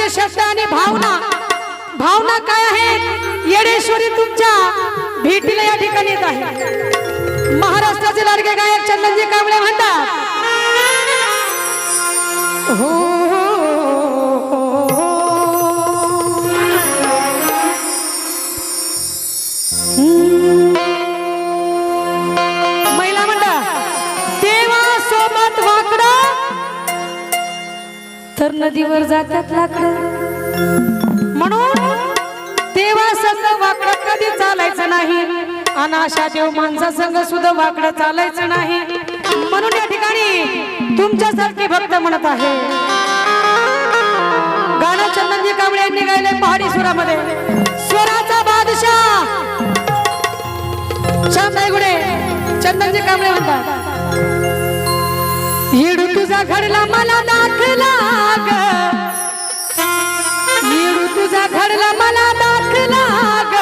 गाण्याचे शब्द आणि भावना भावना काय आहेत येडेश्वरी तुमच्या भेटीला या ठिकाणी येत आहे। महाराष्ट्राचे लाडके गायक चंदनजी कांबळे म्हणतात हो महिला म्हणतात देवा सोबत वाकडं तर नदीवर जातात लाकडं म्हणून देवा संग वाकडं कधी चालायचं नाही आणि अशा देव माणसा संग सुद्धा वाकडं चालायचं नाही म्हणून या ठिकाणी तुमच्यासारखे भक्त म्हणत आहे। गाणं चंदनजी कांबळे यांनी गायले पहाडी सुरामध्ये स्वराचा बादशाह श्यामदाई गुडे चंदनजी कांबळे म्हणतात येडू तुझा घडला मला दाखला ग येडू तुझा घडला मला दाखला ग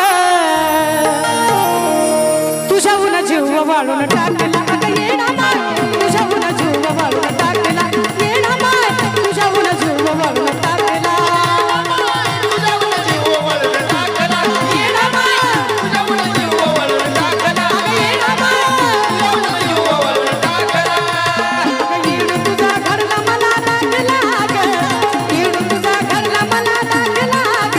तुझ्याहून जीव वाळून टाकला ग येडा माय तुझ्याहून जीव वाळून टाकला येडा माय तुझ्याहून जीव वाळून टाकला तुझ्याहून जीव वाळून टाकला येडा माय तुझ्याहून जीव वाळून टाकला येडा माय तुझ्याहून जीव वाळून टाकला येडू तुझा घडला मला दाखला ग येडू तुझा घडला मला दाखला ग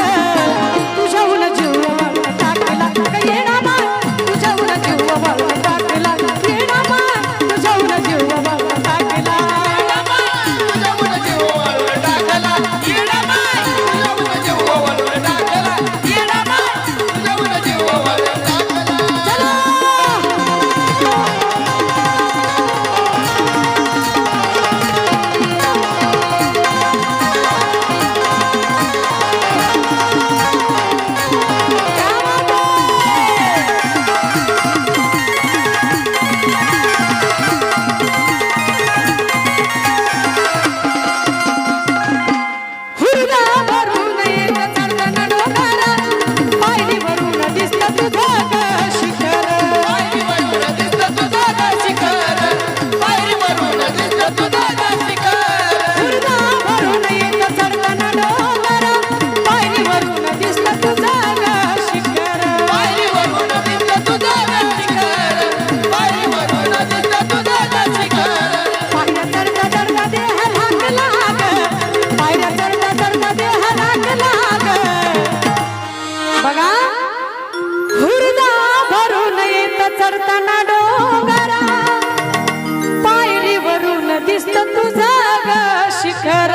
तुझ्याहून जीव वाळून टाकला ग येडा माय तुझ्याहून जीव वाळून टाकला येडा माय तुझ्याहून जीव वाळून टाकला येडा माय तुझ्याहून जीव वाळून टाकला येडा माय तुझ्याहून जीव वाळून टाकला येडा माय तुझ्याहून जीव वाळून टाकला चला हुरदा भरून येत चढताना डोंगरा पायरी भरून दिसतं तुझं ग शिखर पायरी भरून दिसतं तुझं ग शिखर पायरी भरून दिसतं तुझं ग शिखर हुरदा भरून येत चढताना डोंगरा पायरी भरून दिसतं तुझं ग शिखर पायरी भरून दिसतं तुझं ग शिखर पायरी भरून दिसतं तुझं ग शिखर पायऱ्या चढता चढता देह लागला ग पायऱ्या चढता चढता देह लागला ग बघा हुरदा भरून येत चढताना डोंगरा पायरीवरून दिसतं तुझं ग शिखर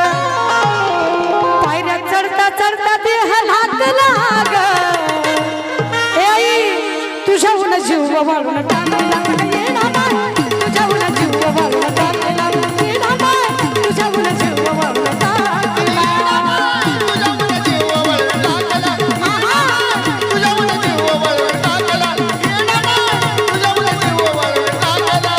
पायऱ्या चढता चढता देह लागला ग ए आई तुझ्याहून जीव वाळून टाकला येडा माय तुझ्याहून जीव वाळून टाकला येडा माय तुझ्याहून जीव वाळून टाकला तुझ्याहून जीव वाळून टाकला तुझ्याहून जीव वाळून टाकला येडा माय तुझ्याहून जीव वाळून टाकला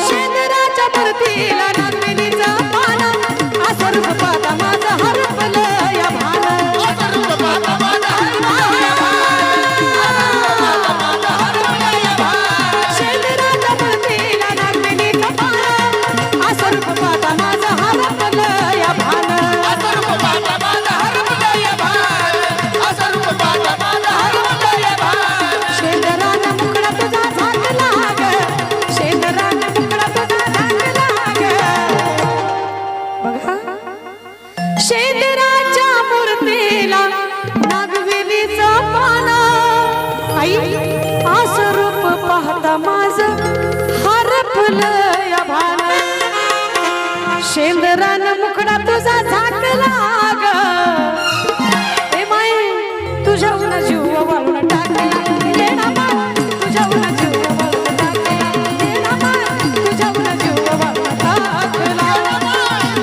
शेंदराच्या भरतीला नागवेलीचा पाना असं रूप पाहता माझं हरपलं या भान असं रूप पाहता माझं हरपलं या भान शेंदराच्या भरतीला नागवेलीचा पाना असं रूप पाहता माझं हरपलं या भान असं रूप पाहता माझं हरपलं या भान असं रूप पाहता माझं हरपलं या भान शेंदराचा मुखडा तुझा झाकला ग शेंदराचा मुखडा तुझा झाकला ग बघा शेंदराच्या मूर्तीला नागवेलीचं पाना आई असं रूप पाहता माझं हरपलं या भान शेंदरानं मुखडा तुझा झाकला ग ए माय तुझ्याहून जीव वाळून टाकला येडा माय तुझ्याहून जीव वाळून टाकला येडा माय तुझ्याहून जीव वाळून टाकला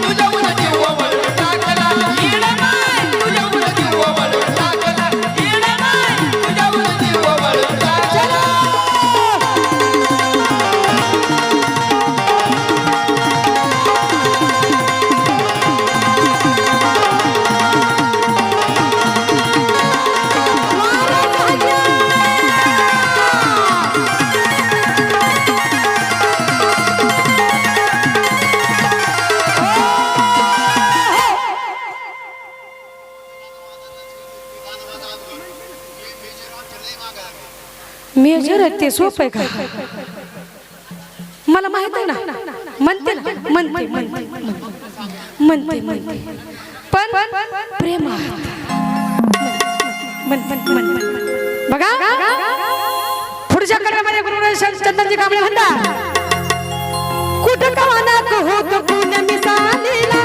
तुझ्याहून जीव वाळून टाकला येडा माय तुझ्याहून जीव वाळून टाकला येडा माय तुझ्याहून जीव वाळून टाकला रे ते सोपं आहे का? मला माहित आहे ना, म्हणते ना, म्हणते पण प्रेमात बघा पुढच्या कडव्यामध्ये गुरुराज चंदनजी कांबळे म्हणतात, कुठं कवाना होत पुण्य मिसालीला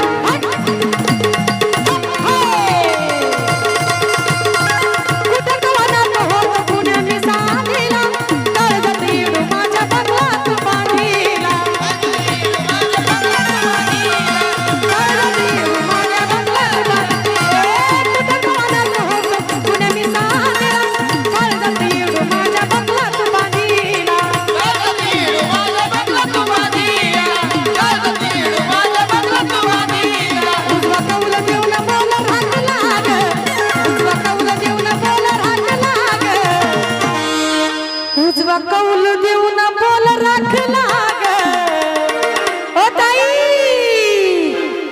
कौल देऊन बोल राखला ग. ओ ताई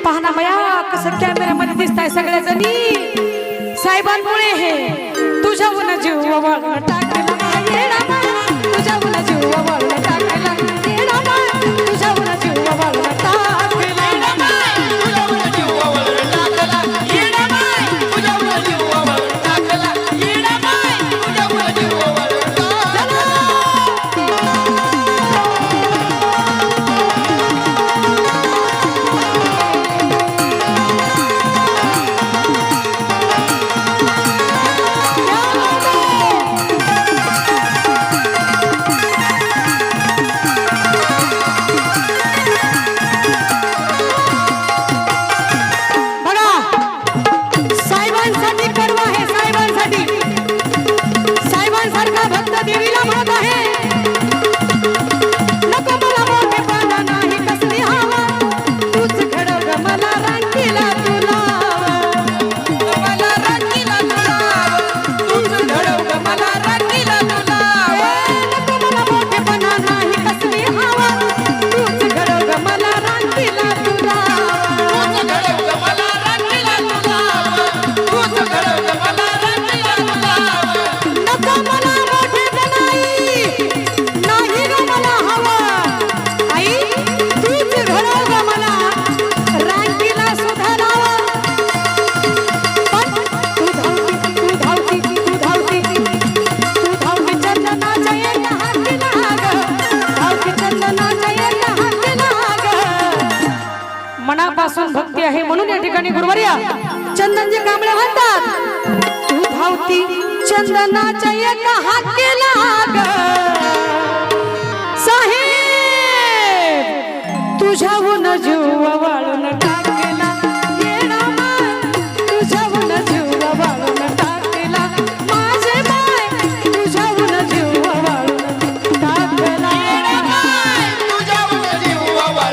पाहना बया कसं कॅमेऱ्यामध्ये दिसताय सगळ्या जणी. साहेबांमुळे हे तुझ्याहून जीव वळून टाकला येडा, तुझ्याहून जीव वळून टाकला येडा, तुझ्याहून जीव वळून टाकला तुझ्याहून जीव वळून टाकला येडा, तुझ्याहून जीव वळून टाकला येडा, तुझ्याहून जीव वळून मनापासून भक्ती आहे म्हणून या ठिकाणी गुरुवर्या चंदनजी कांबळे म्हणतात, तू धावती चंदनाच्या एका हाकेला ग साहेब, तुझ्याहून जीव वाळून टाकला येडा, तुझ्याहून जीव वाळून टाकला माझे बाय, तुझ्याहून जीव वाळून टाकला तुझ्याहून जीव वाळून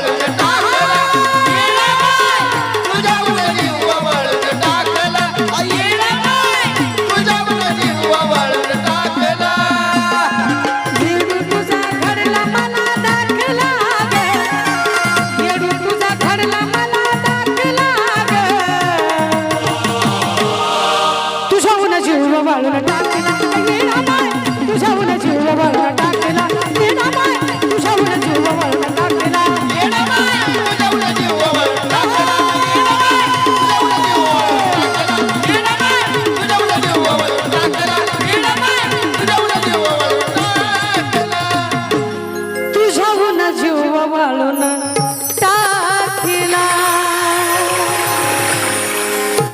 वाळून टाकला तुझ्याहून जीव वाळून